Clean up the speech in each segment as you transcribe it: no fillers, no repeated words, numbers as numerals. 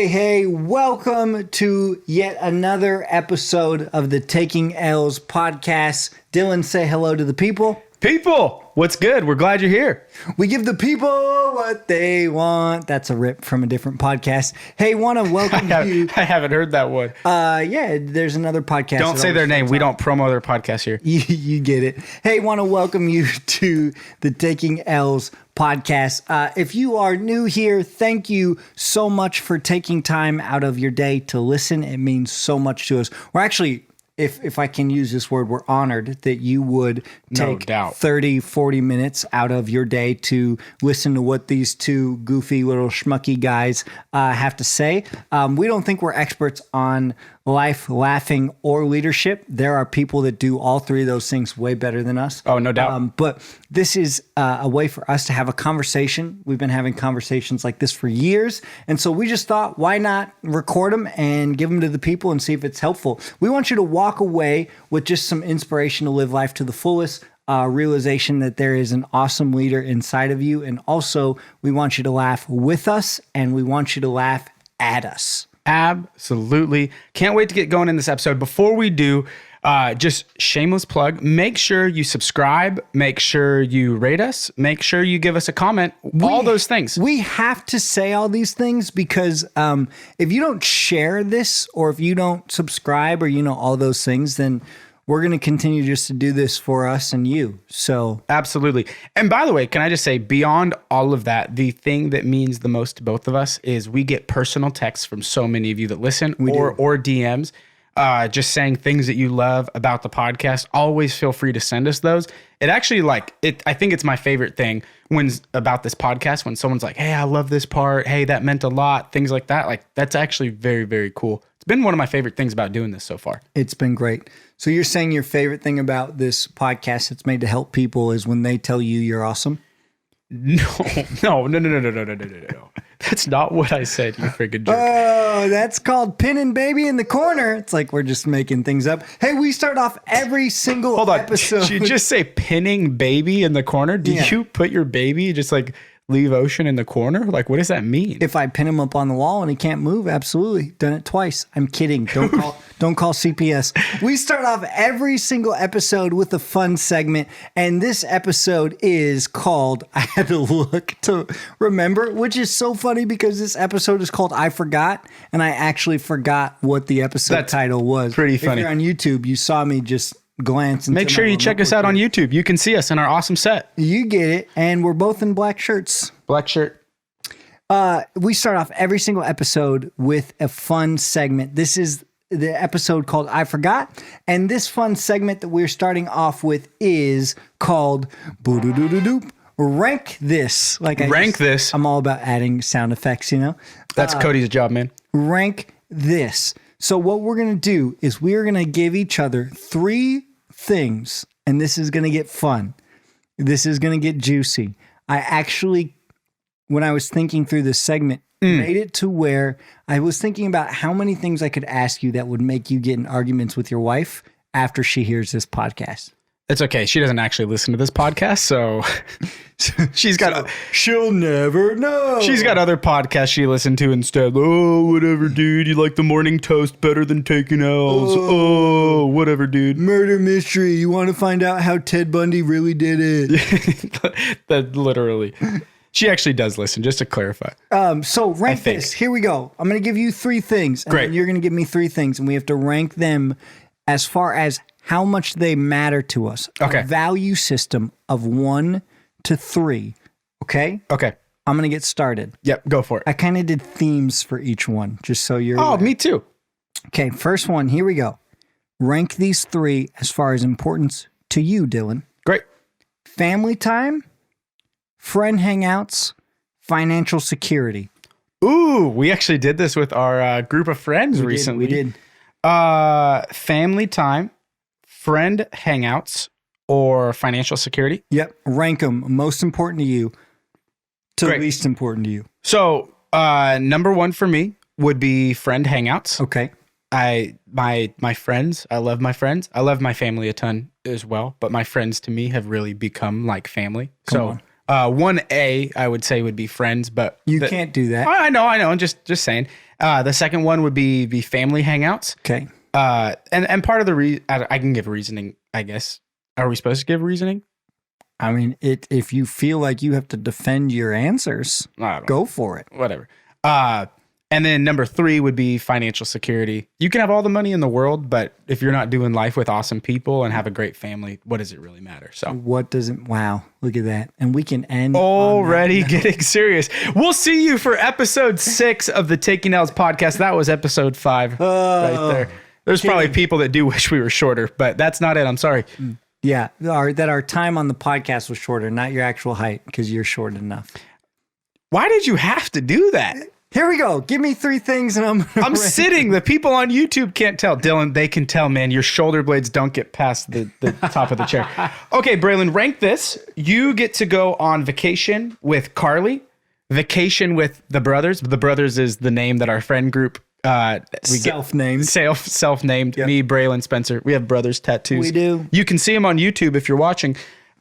Hey, welcome to yet another episode of the Taking L's podcast. Dylan, say hello to the people. People, what's good? We're glad you're here. We give the people what they want. That's a rip from a different podcast. Hey, want to welcome you. I haven't heard that one. Yeah, there's another podcast. Don't say their name. We don't promo their podcast here. You get it. Hey, want to welcome you to the Taking L's podcast. If you are new here, thank you so much for taking time out of your day to listen. It means so much to us. We're actually, if I can use this word, we're honored that you would take 30, 40 minutes out of your day to listen to what these two goofy little schmucky guys have to say. We don't think we're experts on life, laughing, or leadership. There are people that do all three of those things way better than us. Oh, no doubt. But this is a way for us to have a conversation. We've been having conversations like this for years. And so we just thought, why not record them and give them to the people and see if it's helpful? We want you to walk away with just some inspiration to live life to the fullest, realization that there is an awesome leader inside of you. And also, we want you to laugh with us and we want you to laugh at us. Absolutely. Can't wait to get going in this episode. Before we do, just shameless plug, make sure you subscribe, make sure you rate us, make sure you give us a comment, all those things. We have to say all these things because if you don't share this or if you don't subscribe or, all those things, then we're going to continue just to do this for us and you. So absolutely. And by the way, can I just say, beyond all of that, the thing that means the most to both of us is we get personal texts from so many of you that listen or DMs, just saying things that you love about the podcast. Always feel free to send us those. It actually I think it's my favorite thing about this podcast when someone's like, hey, I love this part. Hey, that meant a lot. Things like that. Like that's actually very, very cool. It's been one of my favorite things about doing this so far. It's been great. So you're saying your favorite thing about this podcast that's made to help people is when they tell you you're awesome? No. That's not what I said, you freaking jerk. Oh, that's called pinning baby in the corner. It's like we're just making things up. Hey, we start off every single episode. Did you just say pinning baby in the corner? Did you put your baby just like leave Ocean in the corner? Like, what does that mean? If I pin him up on the wall and he can't move, absolutely. Done it twice. I'm kidding. Don't call CPS. We start off every single episode with a fun segment, and this episode is called, I had to look to remember, which is so funny because this episode is called I Forgot, and I actually forgot what the episode title was. Pretty funny. If you're on YouTube, you saw me just glance. Make sure you check us out on YouTube. You can see us in our awesome set. You get it. And we're both in black shirts. Black shirt. We start off every single episode with a fun segment. This is the episode called I Forgot. And this fun segment that we're starting off with is called Rank This. Rank This. I'm all about adding sound effects, That's Cody's job, man. Rank This. So what we're going to do is we're going to give each other 3 things, and this is going to get fun. This is going to get juicy. I actually, when I was thinking through this segment, made it to where I was thinking about how many things I could ask you that would make you get in arguments with your wife after she hears this podcast. It's okay. She doesn't actually listen to this podcast, so she'll never know. She's got other podcasts she listened to instead. Oh, whatever, dude. You like the morning toast better than taking L's. Oh, whatever, dude. Murder mystery. You want to find out how Ted Bundy really did it? That literally. She actually does listen, just to clarify. So rank this. Here we go. I'm going to give you 3 things. And Great. Then you're going to give me 3 things, and we have to rank them as far as how much they matter to us. Okay. A value system of 1 to 3. Okay? Okay. I'm going to get started. Yep, go for it. I kind of did themes for each one, just so you're aware. Me too. Okay, first one. Here we go. Rank these 3 as far as importance to you, Dylan. Great. Family time, friend hangouts, financial security. Ooh, we actually did this with our group of friends recently. We did. Family time, friend hangouts, or financial security? Yep. Rank them. Most important to you to least important to you. So, number 1 for me would be friend hangouts. Okay. My friends, I love my friends. I love my family a ton as well, but my friends to me have really become like family. So 1A, I would say, would be friends, but You can't do that. I know. I'm just saying. The second one would be the family hangouts. Okay. And part of the I can give reasoning, I guess. Are we supposed to give reasoning? I mean, if you feel like you have to defend your answers, go for it. Whatever. And then number 3 would be financial security. You can have all the money in the world, but if you're not doing life with awesome people and have a great family, what does it really matter? So what doesn't? Wow, look at that. And we can end already getting serious. We'll see you for episode 6 of the Taking L's podcast. That was episode 5 right there. There's probably people that do wish we were shorter, but that's not it. I'm sorry. Yeah, our time on the podcast was shorter, not your actual height, because you're short enough. Why did you have to do that? Here we go. Give me 3 things and I'm sitting. The people on YouTube can't tell. Dylan, they can tell, man. Your shoulder blades don't get past the top of the chair. Okay, Braylon, rank this. You get to go on vacation with Carly, vacation with the brothers. The brothers is the name that our friend group self-named. Self-named. Yep. Me, Braylon, Spencer. We have brothers tattoos. We do. You can see them on YouTube if you're watching.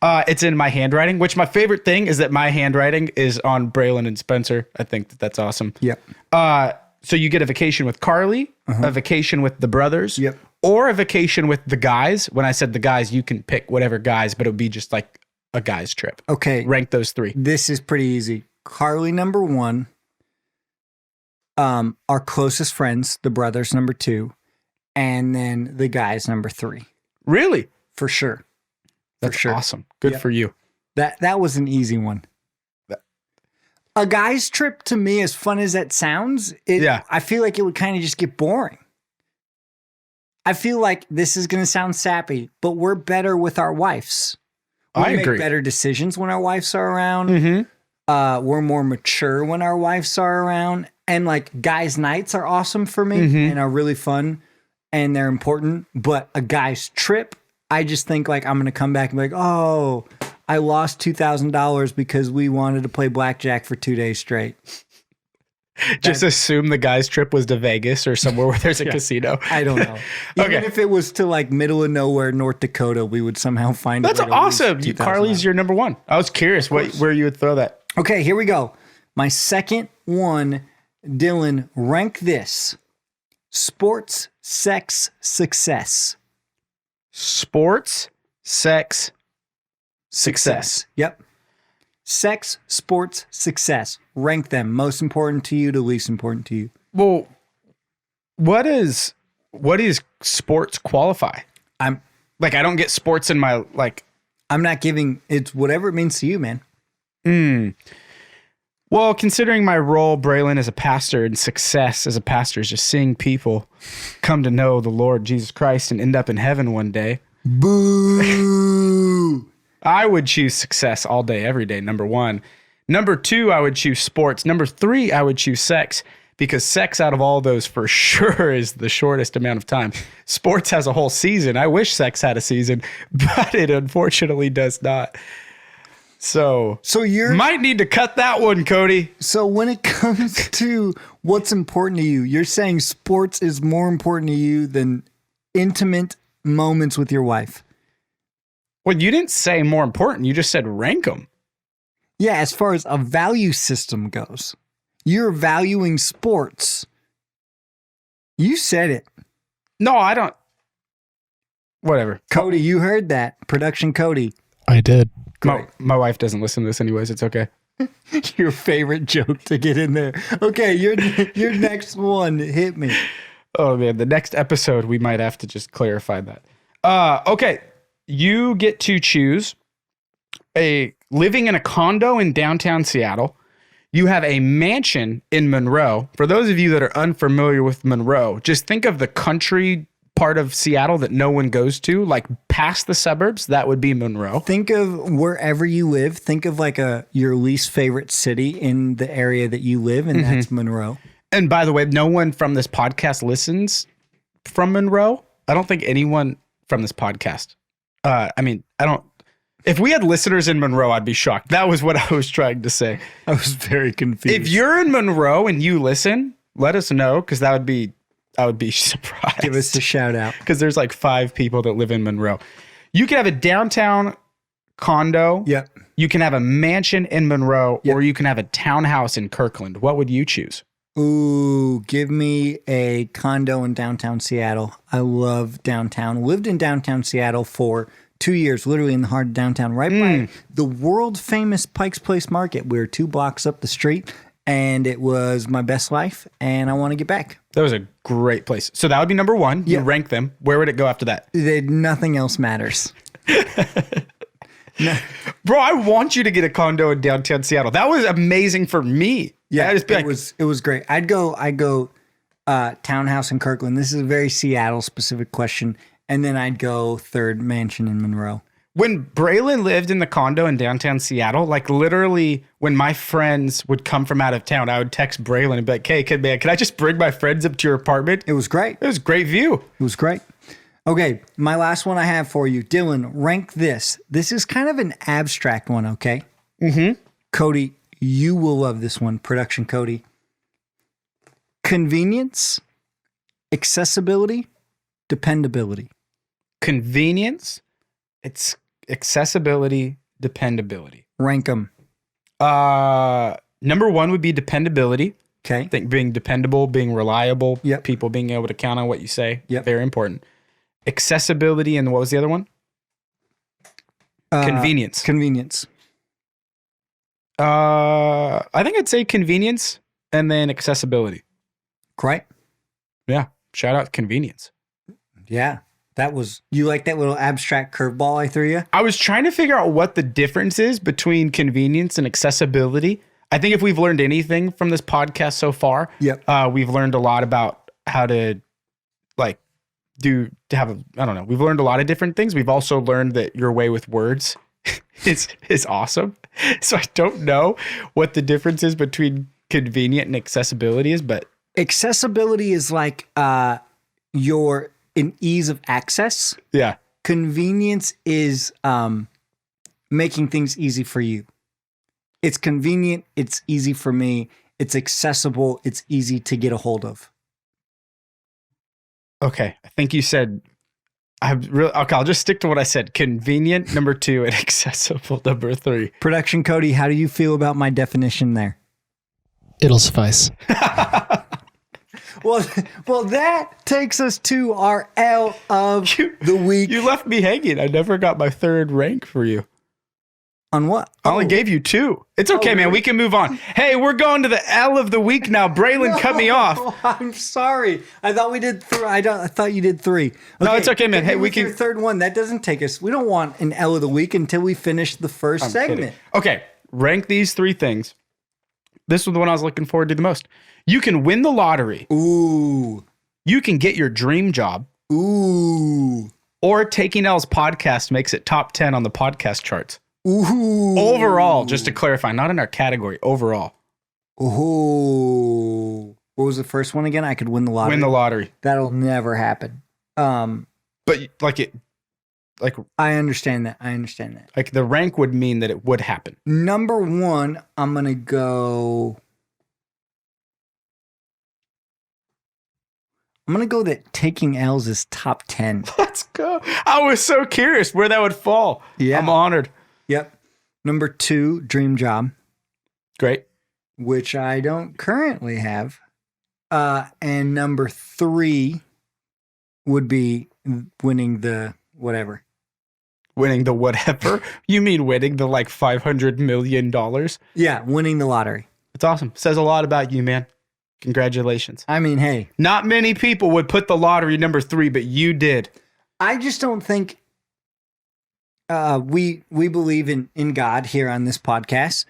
It's in my handwriting, which my favorite thing is that my handwriting is on Braylon and Spencer. I think that's awesome. Yep. So you get a vacation with Carly, a vacation with the brothers, or a vacation with the guys. When I said the guys, you can pick whatever guys, but it would be just like a guy's trip. Okay. Rank those 3. This is pretty easy. Carly, number 1. Our closest friends, the brothers, number 2. And then the guys, number 3. Really? For sure. That's awesome. Good for you. That was an easy one. A guy's trip, to me, as fun as that sounds, I feel like it would kind of just get boring. I feel like this is going to sound sappy, but we're better with our wives. We I agree. make better decisions when our wives are around. Mm-hmm. We're more mature when our wives are around. And like guys' nights are awesome for me and are really fun and they're important. But a guy's trip, I just think like I'm going to come back and be like, oh, I lost $2,000 because we wanted to play blackjack for 2 days straight. Just assume the guy's trip was to Vegas or somewhere where there's a casino. I don't know. Even if it was to like middle of nowhere, North Dakota, we would somehow find That's awesome. Carly's your number 1. I was curious where you would throw that. Okay, here we go. My second one, Dylan, rank this. Sports, sex, success. Sports, sex, success. Yep. Sex, sports, success. Rank them. Most important to you to least important to you. Well, what is sports qualify? I don't get sports in my I'm not giving it's whatever it means to you, man. Well, considering my role, Braylon, as a pastor, and success as a pastor is just seeing people come to know the Lord Jesus Christ and end up in heaven one day. Boo! I would choose success all day, every day, number 1. Number 2, I would choose sports. Number 3, I would choose sex, because sex out of all those for sure is the shortest amount of time. Sports has a whole season. I wish sex had a season, but it unfortunately does not. So you might need to cut that one, Cody. So when it comes to what's important to you, you're saying sports is more important to you than intimate moments with your wife. Well, you didn't say more important. You just said rank them. Yeah, as far as a value system goes, you're valuing sports. You said it. No, I don't. Whatever. Cody, you heard that. Production Cody. I did. My wife doesn't listen to this anyways. It's okay. Your favorite joke to get in there. Okay, your next one. Hit me. Oh, man. The next episode, we might have to just clarify that. Okay. You get to choose living in a condo in downtown Seattle. You have a mansion in Monroe. For those of you that are unfamiliar with Monroe, just think of the country part of Seattle that no one goes to, like past the suburbs. That would be Monroe. Think of wherever you live. Think of like your least favorite city in the area that you live, and that's Monroe. And by the way, no one from this podcast listens from Monroe. I don't think anyone from this podcast. If we had listeners in Monroe, I'd be shocked. That was what I was trying to say. I was very confused. If you're in Monroe and you listen, let us know, because I would be surprised. Give us a shout out. Because there's like 5 people that live in Monroe. You can have a downtown condo. Yep. You can have a mansion in Monroe, Yep. or you can have a townhouse in Kirkland. What would you choose? Ooh, give me a condo in downtown Seattle. I love downtown. Lived in downtown Seattle for 2 years, literally in the heart of downtown, right by the world famous Pike's Place Market. We were 2 blocks up the street, and it was my best life, and I want to get back. That was a great place. So that would be number 1. You rank them. Where would it go after that? Nothing else matters. Bro, I want you to get a condo in downtown Seattle. That was amazing for me. Yeah, I'd just be it was great. I'd go townhouse in Kirkland. This is a very Seattle specific question, and then I'd go third mansion in Monroe. When Braylon lived in the condo in downtown Seattle, like literally when my friends would come from out of town, I would text Braylon and be like, hey, can I just bring my friends up to your apartment? It was great. It was a great view. It was great. Okay, my last one I have for you. Dylan, rank this. This is kind of an abstract one, okay? Mm-hmm. Cody, you will love this one. Production Cody. Convenience, accessibility, dependability. Convenience, it's accessibility, dependability. Rank them. Number 1 would be dependability. Okay. I think being dependable, being reliable, Yep. people being able to count on what you say. Yep. Very important. Accessibility, and what was the other one? Convenience. Convenience. I think I'd say convenience and then accessibility. Great. Yeah. Shout out convenience. Yeah. You like that little abstract curveball I threw you? I was trying to figure out what the difference is between convenience and accessibility. I think if we've learned anything from this podcast so far, we've learned a lot about how to we've learned a lot of different things. We've also learned that your way with words is awesome. So I don't know what the difference is between convenient and accessibility is, but accessibility is like your an ease of access. Yeah. Convenience is making things easy for you. It's convenient. It's easy for me. It's accessible. It's easy to get a hold of. Okay. I think you said, I'll just stick to what I said. Convenient, number 2, and accessible, number 3. Production Cody, how do you feel about my definition there? It'll suffice. Well, that takes us to our L of the week. You left me hanging. I never got my 3rd rank for you. On what? I only gave you 2. It's okay, man. Really? We can move on. Hey, we're going to the L of the week now. Braylon cut me off. I'm sorry. I thought we did 3. I thought you did 3. Okay, no, it's okay, man. Hey, we can. Your third one. That doesn't take us. We don't want an L of the week until we finish the first segment. Kidding. Okay, rank these 3 things. This was the one I was looking forward to the most. You can win the lottery. Ooh. You can get your dream job. Ooh. Or Taking L's podcast makes it top 10 on the podcast charts. Ooh. Overall, just to clarify, not in our category, overall. Ooh. What was the first one again? I could win the lottery. Win the lottery. That'll never happen. But I understand that. Like the rank would mean that it would happen. Number 1, I'm going to go. I'm going to go that Taking L's is top 10. Let's go. I was so curious where that would fall. Yeah. I'm honored. Yep. Number 2, dream job. Great. Which I don't currently have. And number 3 would be winning the whatever. Winning the whatever? You mean winning the like $500 million? Yeah, winning the lottery. It's awesome. Says a lot about you, man. Congratulations. I mean, hey. Not many people would put the lottery number 3, but you did. I just don't think we believe in God here on this podcast.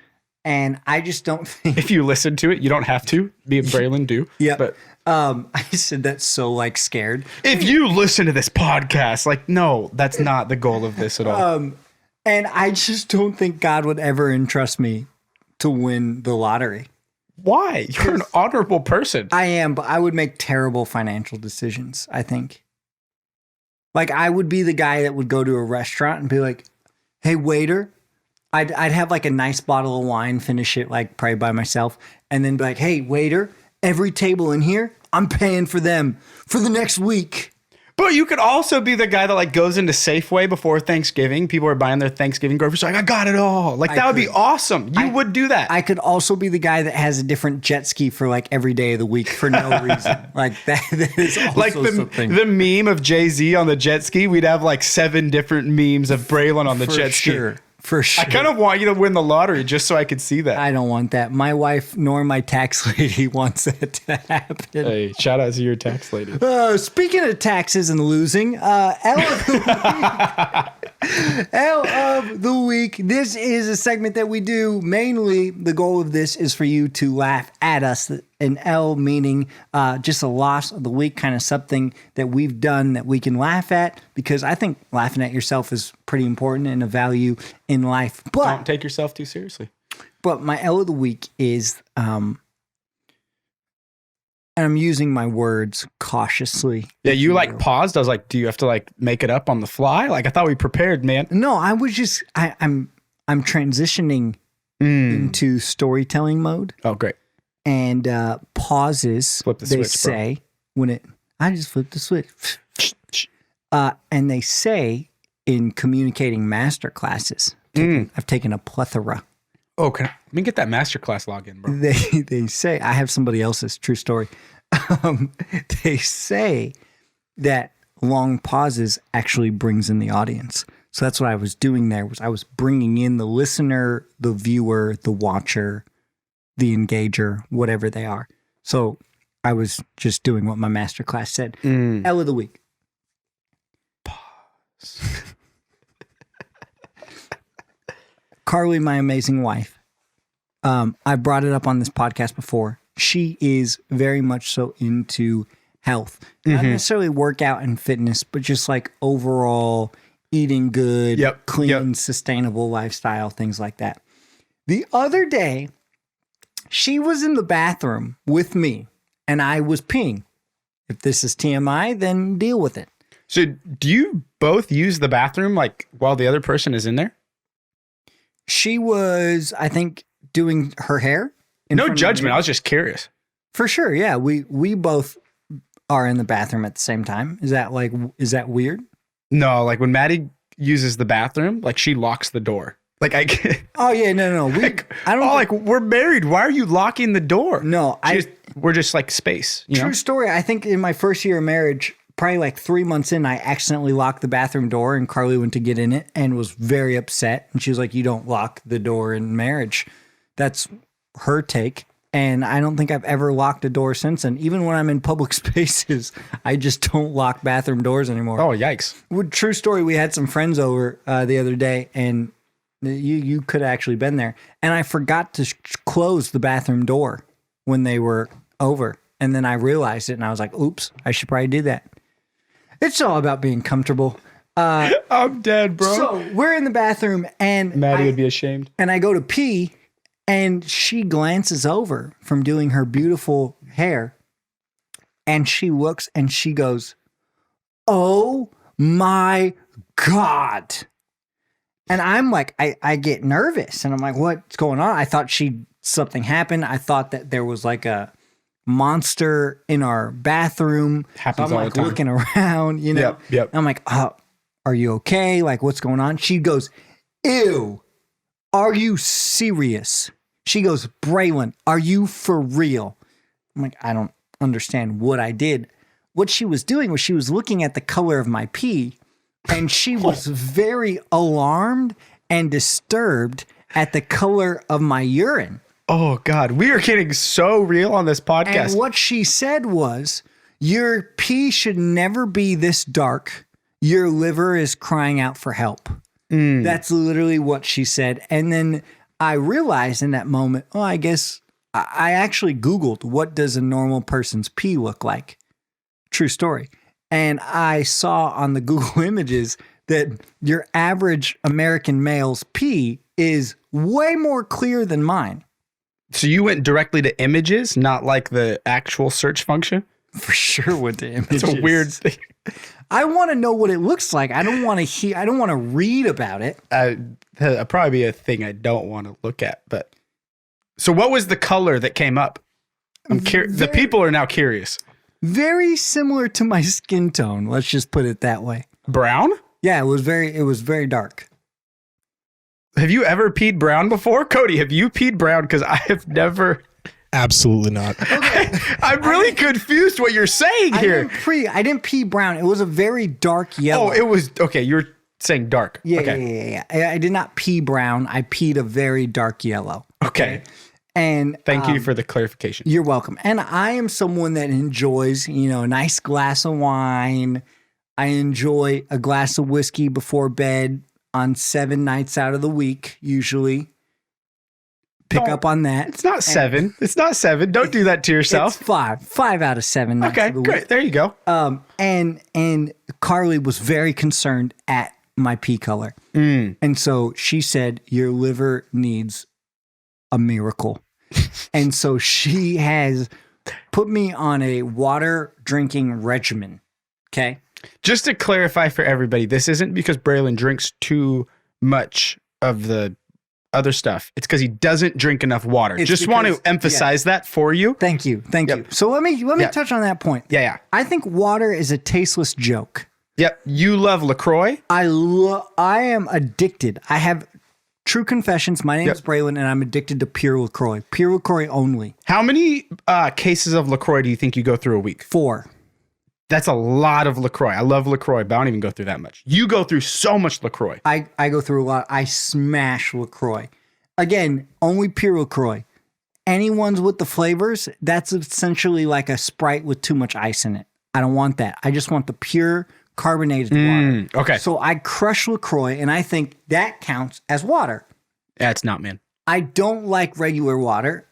And I just don't think. If you listen to it, you don't have to. Me and Braylon do. Yeah. But I said that so like scared. If you listen to this podcast, like, no, that's not the goal of this at all. And I just don't think God would ever entrust me to win the lottery. Why? You're an honorable person. I am, but I would make terrible financial decisions, I think. Like, I would be the guy that would go to a restaurant and be like, hey, waiter. I'd have like a nice bottle of wine, finish it like probably by myself, and then be like, hey, waiter, every table in here, I'm paying for them for the next week. But you could also be the guy that like goes into Safeway before Thanksgiving. People are buying their Thanksgiving groceries. Like, I got it all. Like, that would be awesome. You would do that. I could also be the guy that has a different jet ski for like every day of the week for no reason. Like that is also like the meme of Jay-Z on the jet ski. We'd have like 7 different memes of Braylon on the jet ski. For sure. I kind of want you to win the lottery just so I could see that. I don't want that. My wife nor my tax lady wants that to happen. Hey, shout out to your tax lady. Speaking of taxes and losing, L of the week. L of the week. This is a segment that we do. Mainly, the goal of this is for you to laugh at us. An L meaning just a loss of the week, kind of something that we've done that we can laugh at, because I think laughing at yourself is pretty important and a value in life. But don't take yourself too seriously. But my L of the week is, and I'm using my words cautiously. Yeah, you like paused. I was like, do you have to like make it up on the fly? Like, I thought we prepared, man. No, I was just, I'm transitioning into storytelling mode. Oh, great. And pauses, flip the they switch, say, when I just flipped the switch. And they say in communicating master classes, I've taken a plethora. Oh, let me get that masterclass login, bro. They say, I have somebody else's true story. They say that long pauses actually brings in the audience. So that's what I was doing there, was I was bringing in the listener, the viewer, the watcher, the engager, whatever they are. So I was just doing what my masterclass said. L of the week. Pause. Carly, my amazing wife. I brought it up on this podcast before. She is very much so into health. Not necessarily workout and fitness, but just like overall eating good, clean, sustainable lifestyle, things like that. The other day, she was in the bathroom with me, and I was peeing. If this is TMI, then deal with it. So do you both use the bathroom like while the other person is in there? She was, I think, doing her hair. No judgment. I was just curious. For sure, yeah. We both are in the bathroom at the same time. Is that weird? No, like when Maddie uses the bathroom, like she locks the door. Like oh yeah, no. We're married. Why are you locking the door? No, we're just like space. True story. I think in my first year of marriage, probably like 3 months in, I accidentally locked the bathroom door, and Carly went to get in it and was very upset. And she was like, "You don't lock the door in marriage." That's her take. And I don't think I've ever locked a door since. And even when I'm in public spaces, I just don't lock bathroom doors anymore. Oh, yikes. True story. We had some friends over the other day, and you could have actually been there. And I forgot to close the bathroom door when they were over. And then I realized it, and I was like, oops, I should probably do that. It's all about being comfortable. I'm dead, bro. So we're in the bathroom, and Maddie would be ashamed. And I go to pee, and she glances over from doing her beautiful hair, and she looks and she goes, "Oh my God." And I'm like, I get nervous, and I'm like, what's going on? I thought something happened. I thought that there was like a monster in our bathroom. Happens so I'm all like the time. looking around, you know. Yep. I'm like, oh, are you okay? Like, what's going on? She goes, "Ew, are you serious?" She goes, "Braylon, are you for real?" I'm like, I don't understand what I did. What she was doing was she was looking at the color of my pee, and she was very alarmed and disturbed at the color of my urine. Oh, God. We are getting so real on this podcast. And what she said was, your pee should never be this dark. Your liver is crying out for help. That's literally what she said. And then I realized in that moment, I guess I actually Googled, what does a normal person's pee look like? True story. And I saw on the Google images that your average American male's pee is way more clear than mine. So you went directly to images, not like the actual search function? For sure went to images. It's a weird thing. I want to know what it looks like. I don't want to hear. I don't want to read about it. That'd probably be a thing I don't want to look at. But so, what was the color that came up? I'm curious. The people are now curious. very similar to my skin tone. Let's just put it that way. Brown? Yeah, it was very dark. Have you ever peed brown before? Cody, have you peed brown? Because I have never. Absolutely not. I'm really confused what you're saying here. I didn't pee brown. It was a very dark yellow. Oh, it was okay. You're saying dark. Yeah, Okay. yeah. I did not pee brown. I peed a very dark yellow. Okay. And Thank you for the clarification. you're welcome. And I am someone that enjoys, a nice glass of wine. I enjoy a glass of whiskey before bed on 7 nights out of the week, usually. Pick up on that. It's not 7. It's not 7. Don't do that to yourself. It's 5. 5 out of 7 nights Okay, of the week. great. There you go. And Carly was very concerned at my pee color. And so she said, your liver needs a miracle. And so she has put me on a water drinking regimen. Okay. Just to clarify for everybody, this isn't because Braylon drinks too much of the other stuff. It's because he doesn't drink enough water. Just want to emphasize that for you. Thank you. So let me touch on that point. Yeah. I think water is a tasteless joke. Yep. You love LaCroix? I am addicted. I have true confessions. My name is Braylon, and I'm addicted to pure LaCroix. Pure LaCroix only. How many cases of LaCroix do you think you go through a week? 4. That's a lot of LaCroix. I love LaCroix, but I don't even go through that much. You go through so much LaCroix. I go through a lot. I smash LaCroix. Again, only pure LaCroix. Any ones with the flavors, that's essentially like a Sprite with too much ice in it. I don't want that. I just want the pure carbonated water. Okay. So I crush LaCroix, and I think that counts as water. Yeah, it's not, man. I don't like regular water.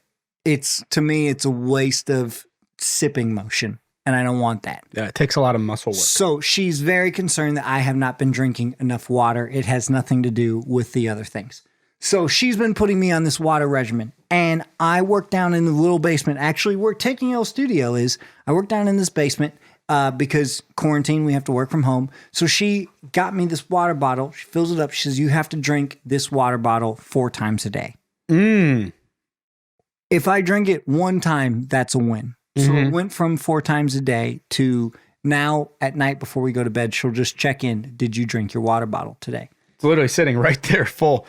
To me, it's a waste of sipping motion. And I don't want that. Yeah, it takes a lot of muscle work. So she's very concerned that I have not been drinking enough water. It has nothing to do with the other things. So she's been putting me on this water regimen. And I work down in the little basement. Actually, where Taking L Studio is, I work down in this basement because quarantine, we have to work from home. So she got me this water bottle. She fills it up. She says, you have to drink this water bottle 4 times a day. If I drink it 1 time, that's a win. So it went from 4 times a day to now at night before we go to bed, she'll just check in. Did you drink your water bottle today? It's literally sitting right there full.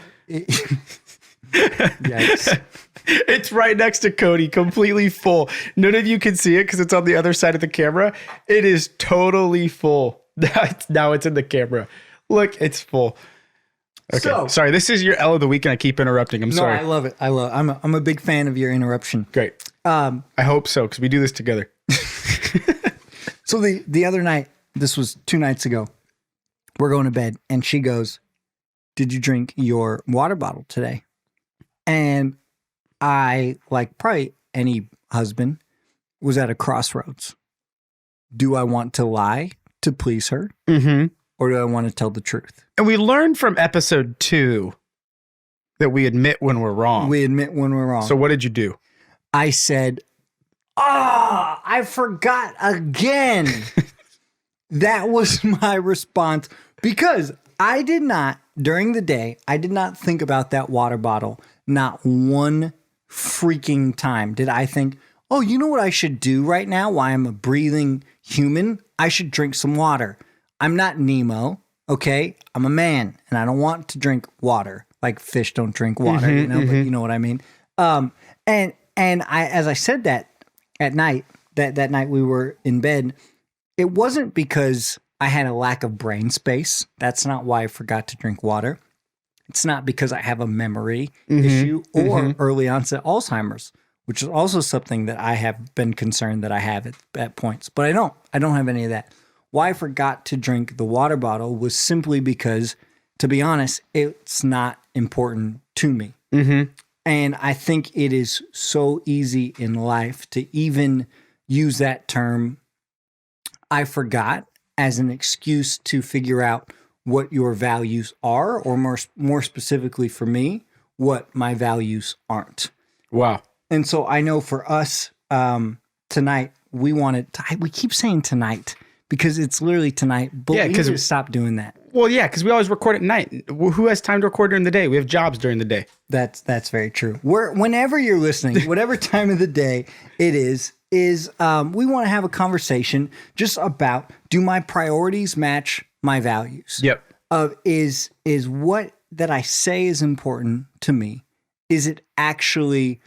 Yikes. It's right next to Cody, completely full. None of you can see it because it's on the other side of the camera. It is totally full. Now it's in the camera. Look, it's full. Okay. So, sorry, this is your L of the week and I keep interrupting. I'm sorry. I love it. I'm a big fan of your interruption. Great. I hope so because we do this together. So the other night, this was 2 nights ago, we're going to bed and she goes, did you drink your water bottle today? And I, like probably any husband, was at a crossroads. Do I want to lie to please her? Or do I want to tell the truth? And we learned from episode 2 that we admit when we're wrong. We admit when we're wrong. So what did you do? I said, I forgot again. That was my response because I did not, during the day, I did not think about that water bottle. Not one freaking time did I think, oh, you know what I should do right now while I'm a breathing human? I should drink some water. I'm not Nemo, okay? I'm a man, and I don't want to drink water. Like fish don't drink water, but you know what I mean? And I, as I said that at night, that night we were in bed, it wasn't because I had a lack of brain space. That's not why I forgot to drink water. It's not because I have a memory issue or early onset Alzheimer's, which is also something that I have been concerned that I have at points. But I don't have any of that. Why I forgot to drink the water bottle was simply because, to be honest, it's not important to me. And I think it is so easy in life to even use that term, I forgot, as an excuse to figure out what your values are, or more specifically for me, what my values aren't. Wow. And so I know for us tonight, we keep saying tonight because it's literally tonight, but we need to stop doing that. Well, yeah, because we always record at night. Who has time to record during the day? We have jobs during the day. That's very true. Whenever you're listening, whatever time of the day it is, is we want to have a conversation just about, do my priorities match my values? Yep. Is what that I say is important to me, is it actually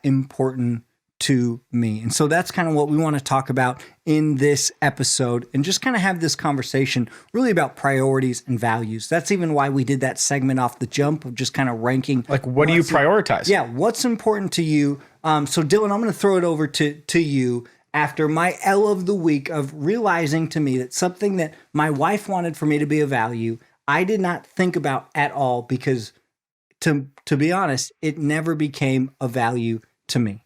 important to me? And so that's kind of what we want to talk about in this episode, and just kind of have this conversation really about priorities and values. That's even why we did that segment off the jump of just kind of ranking. Like, what do you prioritize? Yeah, what's important to you? So Dylan, I'm going to throw it over to you after my L of the week of realizing to me that something that my wife wanted for me to be a value, I did not think about at all, because to be honest, it never became a value to me.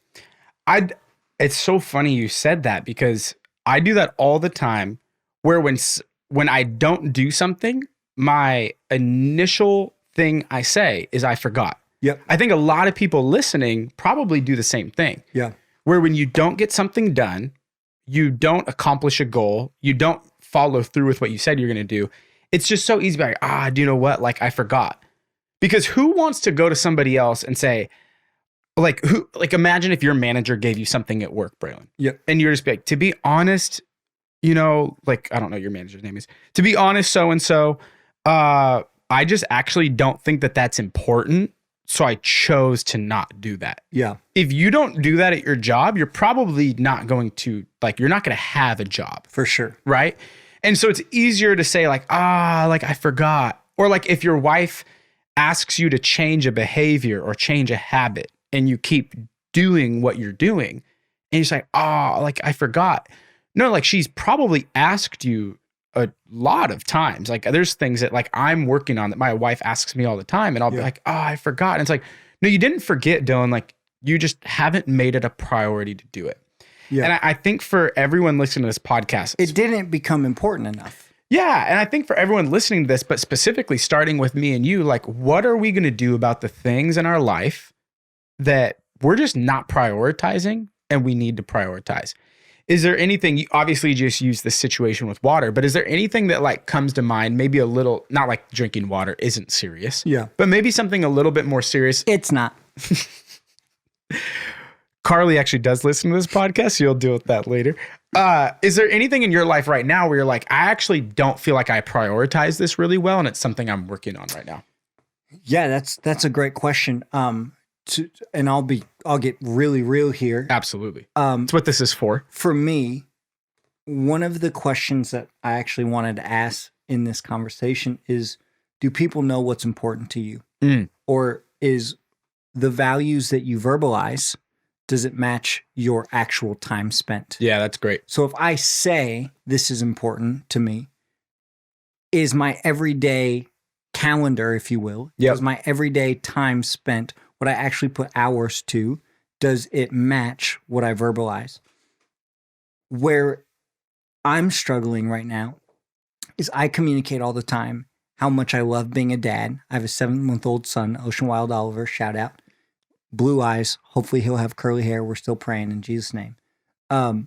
It's so funny you said that, because I do that all the time, where when I don't do something, my initial thing I say is I forgot. Yep. I think a lot of people listening probably do the same thing. Yeah. Where when you don't get something done, you don't accomplish a goal, you don't follow through with what you said you're going to do, it's just so easy to be like, do you know what? Like, I forgot. Because who wants to go to somebody else and say, imagine if your manager gave you something at work, Braylon. Yep. And you're just like, to be honest, I don't know your manager's name is. To be honest, so-and-so, I just actually don't think that that's important. So I chose to not do that. Yeah. If you don't do that at your job, you're probably not going to, you're not going to have a job. For sure. Right? And so it's easier to say I forgot. Or if your wife asks you to change a behavior or change a habit, and you keep doing what you're doing, and you say, I forgot. No, she's probably asked you a lot of times. There's things that I'm working on that my wife asks me all the time, and I'll be like, I forgot. And it's no, you didn't forget, Dylan. You just haven't made it a priority to do it. Yeah. And I think for everyone listening to this podcast, it didn't become important enough. Yeah. And I think for everyone listening to this, but specifically starting with me and you, what are we going to do about the things in our life that we're just not prioritizing and we need to prioritize? Is there anything, you obviously just use this situation with water, but is there anything that comes to mind, maybe a little, not drinking water isn't serious. Yeah. But maybe something a little bit more serious. It's not. Carly actually does listen to this podcast, so you'll deal with that later. Is there anything in your life right now where you're I actually don't feel like I prioritize this really well, and it's something I'm working on right now? Yeah, that's a great question. And I'll get really real here. Absolutely. That's what this is for. For me, one of the questions that I actually wanted to ask in this conversation is, do people know what's important to you? Or is the values that you verbalize, does it match your actual time spent? Yeah, that's great. So if I say this is important to me, is my everyday calendar, if you will, is my everyday time spent, what I actually put hours to, does it match what I verbalize? Where I'm struggling right now is I communicate all the time how much I love being a dad. I have a 7-month-old son, Ocean Wild Oliver, shout out. Blue eyes. Hopefully he'll have curly hair. We're still praying in Jesus' name. I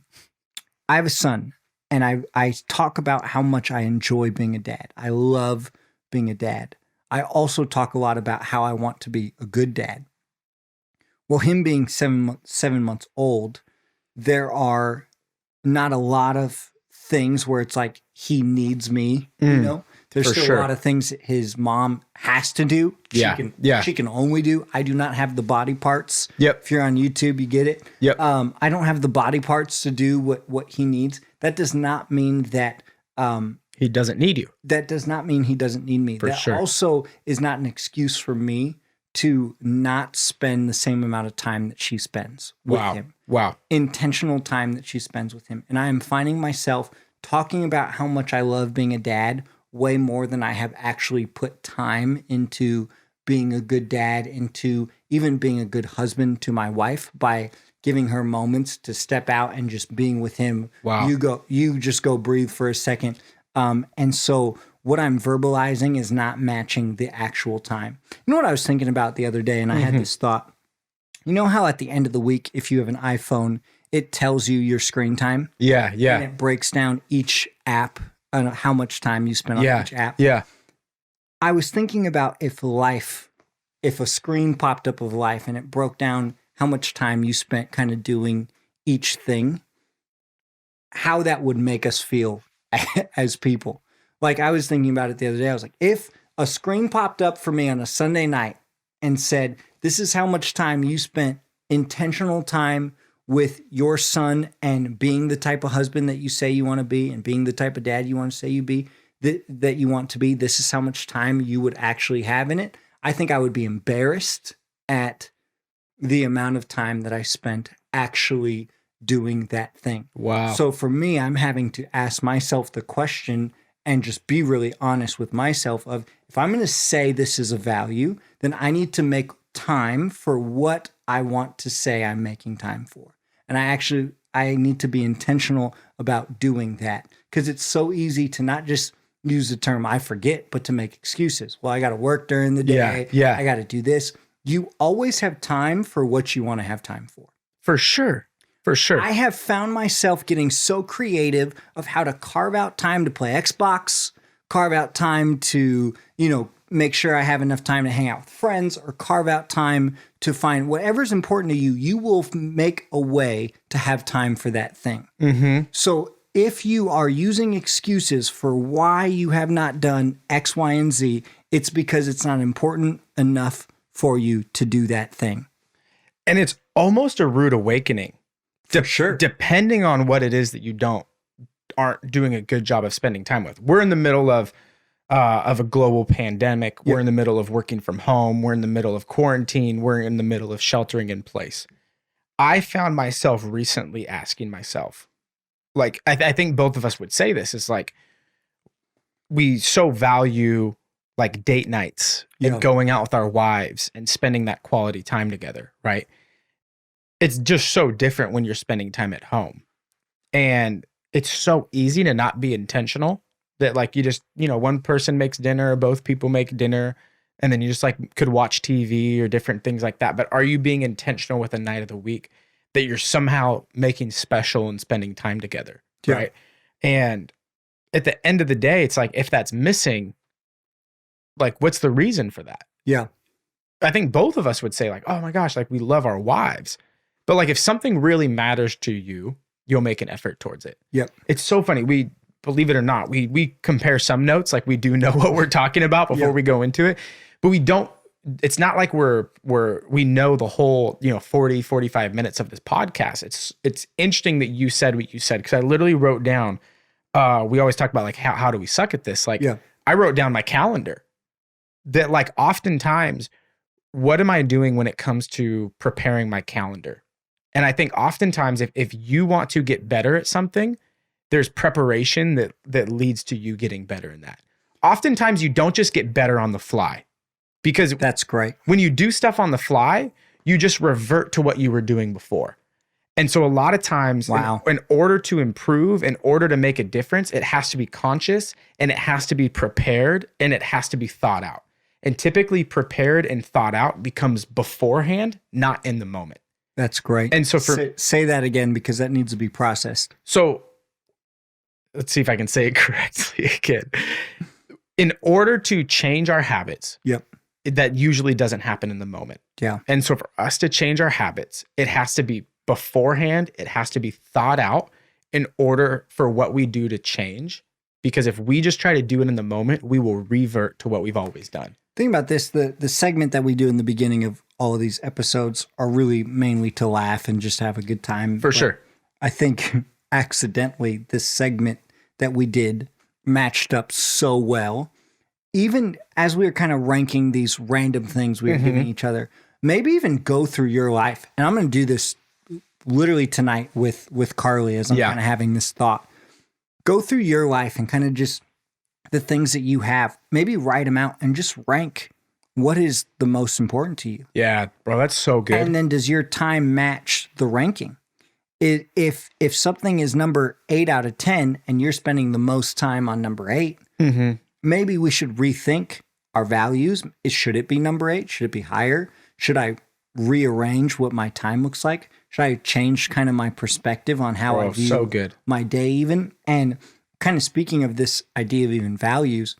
have a son, and I talk about how much I enjoy being a dad. I love being a dad. I also talk a lot about how I want to be a good dad. Well, him being 7 months old, there are not a lot of things where it's he needs me, you know? There's still a lot of things that his mom has to do. She can only do. I do not have the body parts. Yep. If you're on YouTube, you get it. Yep. I don't have the body parts to do what he needs. That does not mean that he doesn't need you. That does not mean he doesn't need me. That also is not an excuse for me to not spend the same amount of time that she spends with him. Wow. Intentional time that she spends with him. And I am finding myself talking about how much I love being a dad way more than I have actually put time into being a good dad, into even being a good husband to my wife, by giving her moments to step out and just being with him. Wow. You just go breathe for a second. And so what I'm verbalizing is not matching the actual time. You know what I was thinking about the other day, and I had this thought. You know how at the end of the week, if you have an iPhone, it tells you your screen time? Yeah. And it breaks down each app, how much time you spend on each app. Yeah. I was thinking about if a screen popped up of life and it broke down how much time you spent kind of doing each thing, how that would make us feel as people. Like I was thinking about it the other day. I was like, if a screen popped up for me on a Sunday night and said, this is how much time you spent intentional time with your son and being the type of husband that you say you want to be and being the type of dad you want to say you be, that you want to be, this is how much time you would actually have in it. I think I would be embarrassed at the amount of time that I spent actually doing that thing. Wow. So for me, I'm having to ask myself the question and just be really honest with myself of, if I'm going to say this is a value, then I need to make time for what I want to say I'm making time for. And I need to be intentional about doing that, because it's so easy to not just use the term I forget, but to make excuses. Well, I got to work during the day. Yeah. I got to do this. You always have time for what you want to have time for. For sure. For sure. I have found myself getting so creative of how to carve out time to play Xbox, carve out time to, make sure I have enough time to hang out with friends, or carve out time to find whatever's important to you. You will make a way to have time for that thing. Mm-hmm. So if you are using excuses for why you have not done X, Y, and Z, it's because it's not important enough for you to do that thing. And it's almost a rude awakening. Sure. Depending on what it is that you aren't doing a good job of spending time with. We're in the middle of a global pandemic. We're in the middle of working from home. We're in the middle of quarantine. We're in the middle of sheltering in place. I found myself recently asking myself, like, I think both of us would say this, is like, we so value like date nights and going out with our wives and spending that quality time together, right? It's just so different when you're spending time at home. And it's so easy to not be intentional, that like you just, one person makes dinner or both people make dinner, and then you just like could watch TV or different things like that. But are you being intentional with a night of the week that you're somehow making special and spending time together? Yeah. Right. And at the end of the day, it's like, if that's missing, like, what's the reason for that? Yeah. I think both of us would say like, oh my gosh, like we love our wives. But like, if something really matters to you, you'll make an effort towards it. Yep. It's so funny. We, believe it or not, we compare some notes. Like, we do know what we're talking about before we go into it, but we don't, it's not like we know the whole, 40, 45 minutes of this podcast. It's interesting that you said what you said, because I literally wrote down, we always talk about like, how do we suck at this? Like, I wrote down my calendar, that like, oftentimes, what am I doing when it comes to preparing my calendar? And I think oftentimes if you want to get better at something, there's preparation that leads to you getting better in that. Oftentimes you don't just get better on the fly, because that's great. When you do stuff on the fly, you just revert to what you were doing before. And so a lot of times, in order to improve, in order to make a difference, it has to be conscious, and it has to be prepared, and it has to be thought out. And typically prepared and thought out becomes beforehand, not in the moment. That's great. And so say that again, because that needs to be processed. So let's see if I can say it correctly again. In order to change our habits, that usually doesn't happen in the moment. Yeah. And so for us to change our habits, it has to be beforehand. It has to be thought out in order for what we do to change. Because if we just try to do it in the moment, we will revert to what we've always done. Think about this. The segment that we do in the beginning of all of these episodes are really mainly to laugh and just have a good time. For sure. I think accidentally this segment that we did matched up so well. Even as we were kind of ranking these random things we were giving each other, maybe even go through your life. And I'm going to do this literally tonight with Carly as I'm kind of having this thought. Go through your life and kind of just the things that you have, maybe write them out and just rank what is the most important to you. Yeah, bro, that's so good. And then does your time match the ranking? If something is number 8 out of 10 and you're spending the most time on number 8, maybe we should rethink our values. Should it be number 8? Should it be higher? Should I rearrange what my time looks like? Should I change kind of my perspective on how I view my day even? And kind of speaking of this idea of even values,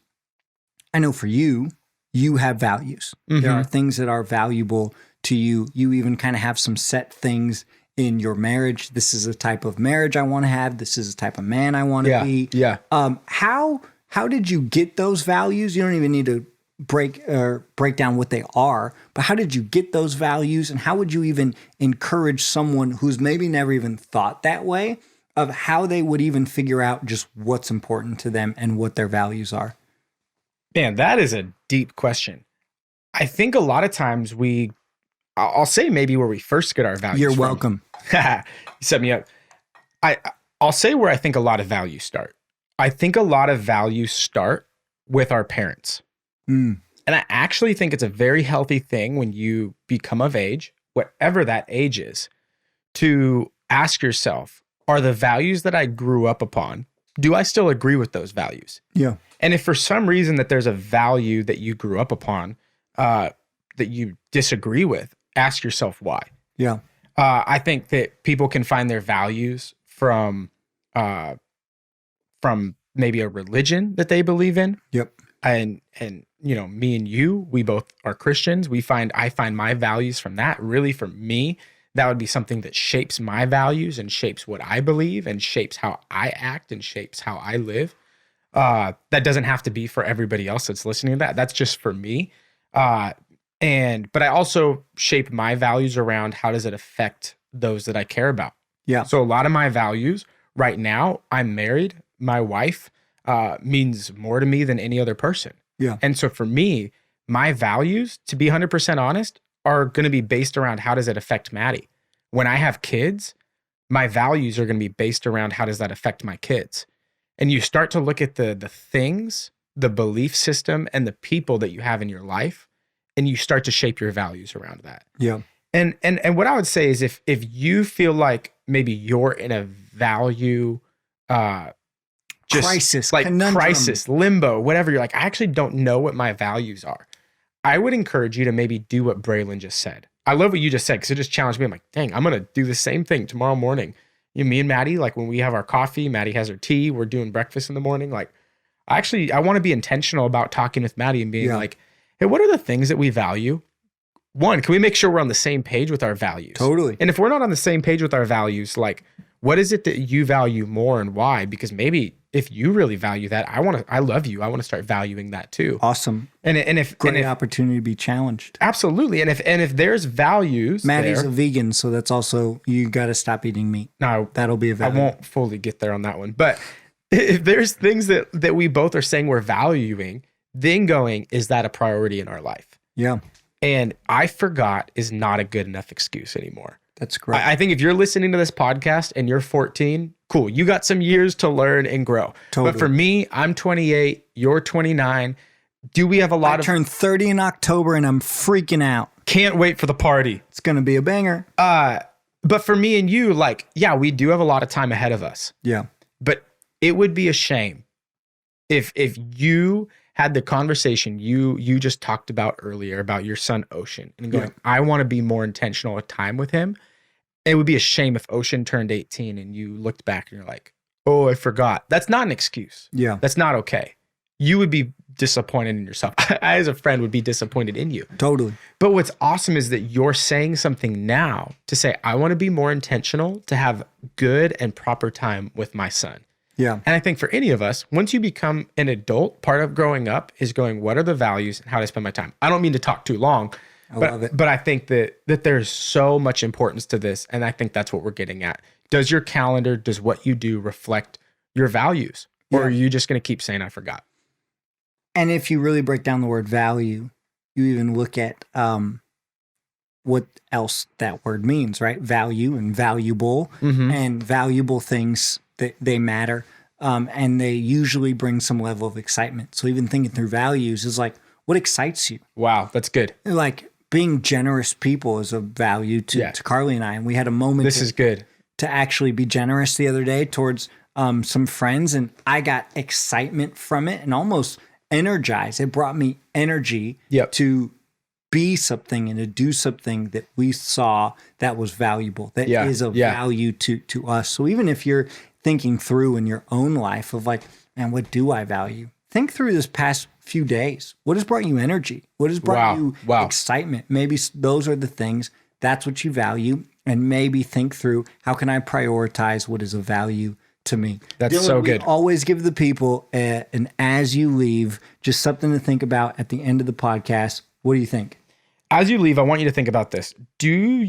I know for you, you have values. There are things that are valuable to you. You even kind of have some set things in your marriage. This is the type of marriage I want to have. This is the type of man I want to be. Yeah. How did you get those values? You don't even need to break down what they are, but how did you get those values, and how would you even encourage someone who's maybe never even thought that way of how they would even figure out just what's important to them and what their values are? Man, that is a deep question. I think a lot of times I'll say maybe where we first get our values You're from. welcome. You set me up. I'll say where I think a lot of values start. I think a lot of values start with our parents. And I actually think it's a very healthy thing when you become of age, whatever that age is, to ask yourself, are the values that I grew up upon, do I still agree with those values? Yeah. And if for some reason that there's a value that you grew up upon that you disagree with, ask yourself why. Yeah. I think that people can find their values from maybe a religion that they believe in. Yep. And me and you, we both are Christians. I find my values from that. Really, for me, that would be something that shapes my values and shapes what I believe and shapes how I act and shapes how I live. That doesn't have to be for everybody else that's listening to that. That's just for me. But I also shape my values around how does it affect those that I care about. Yeah. So a lot of my values right now, I'm married. My wife means more to me than any other person. Yeah. And so for me, my values, to be 100% honest, are going to be based around how does it affect Maddie. When I have kids, my values are going to be based around how does that affect my kids. And you start to look at the things, the belief system, and the people that you have in your life, and you start to shape your values around that. Yeah. And what I would say is if you feel like maybe you're in a value crisis, like conundrum. crisis, limbo, whatever, you're like, I actually don't know what my values are. I would encourage you to maybe do what Braylon just said. I love what you just said because it just challenged me. I'm like, dang, I'm going to do the same thing tomorrow morning. Me and Maddie, like when we have our coffee, Maddie has her tea, we're doing breakfast in the morning. Like, I want to be intentional about talking with Maddie and being like, hey, what are the things that we value? One, can we make sure we're on the same page with our values? Totally. And if we're not on the same page with our values, like, what is it that you value more and why? Because maybe if you really value that, I love you. I want to start valuing that too. Awesome. And if Great opportunity to be challenged. Absolutely. And if there's values, Maddie's a vegan, so that's also, you got to stop eating meat. No, that'll be a value. I won't fully get there on that one. But if there's things that we both are saying we're valuing, then going, is that a priority in our life? Yeah. And I forgot is not a good enough excuse anymore. That's great. I think if you're listening to this podcast and you're 14, cool. You got some years to learn and grow. Totally. But for me, I'm 28, you're 29. Do we have a lot I turned 30 in October and I'm freaking out. Can't wait for the party. It's going to be a banger. But for me and you, like, yeah, we do have a lot of time ahead of us. Yeah. But it would be a shame if you had the conversation you just talked about earlier about your son Ocean and going, I want to be more intentional with time with him. It would be a shame if Ocean turned 18 and you looked back and you're like, oh, I forgot. That's not an excuse. Yeah. That's not okay. You would be disappointed in yourself. I, as a friend, would be disappointed in you. Totally. But what's awesome is that you're saying something now to say, I want to be more intentional to have good and proper time with my son. Yeah. And I think for any of us, once you become an adult, part of growing up is going, what are the values and how to spend my time? I don't mean to talk too long, but I think that there's so much importance to this. And I think that's what we're getting at. Does your calendar, does what you do reflect your values? Or are you just going to keep saying, I forgot? And if you really break down the word value, you even look at what else that word means, right? Value and valuable, and valuable things, they matter. And they usually bring some level of excitement. So even thinking through values is like, what excites you? Wow, that's good. Like being generous people is a value to Carly and I. And we had a moment. This is good. To actually be generous the other day towards some friends. And I got excitement from it and almost energized. It brought me energy to be something and to do something that we saw that was valuable, that is of value to us. So even if you're thinking through in your own life of like, man, what do I value? Think through this past few days. What has brought you energy? What has brought you excitement? Maybe those are the things. That's what you value. and maybe think through, how can I prioritize what is of value to me? That's Dylan, so we good. always give the people an as you leave, just something to think about at the end of the podcast. What do you think? As you leave, I want you to think about this. Do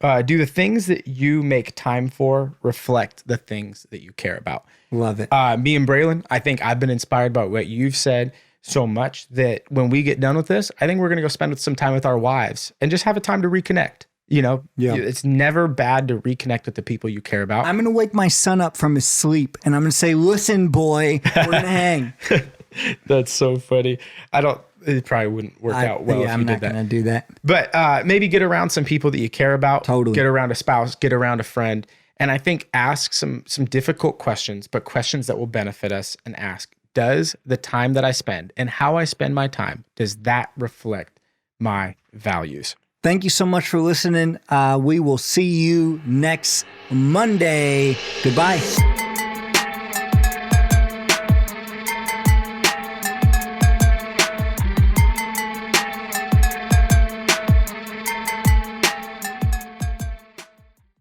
the things that you make time for reflect the things that you care about? Love it. Me and Braylon, I think I've been inspired by what you've said so much that when we get done with this, I think we're going to go spend some time with our wives and just have a time to reconnect. Yeah. It's never bad to reconnect with the people you care about. I'm going to wake my son up from his sleep and I'm going to say, listen, boy, we're going to hang. That's so funny. It probably wouldn't work out well if you I'm did not that. going to do that. But maybe get around some people that you care about. Totally. Get around a spouse, get around a friend. And I think ask some difficult questions, but questions that will benefit us, and ask, does the time that I spend and how I spend my time, does that reflect my values? Thank you so much for listening. We will see you next Monday. Goodbye.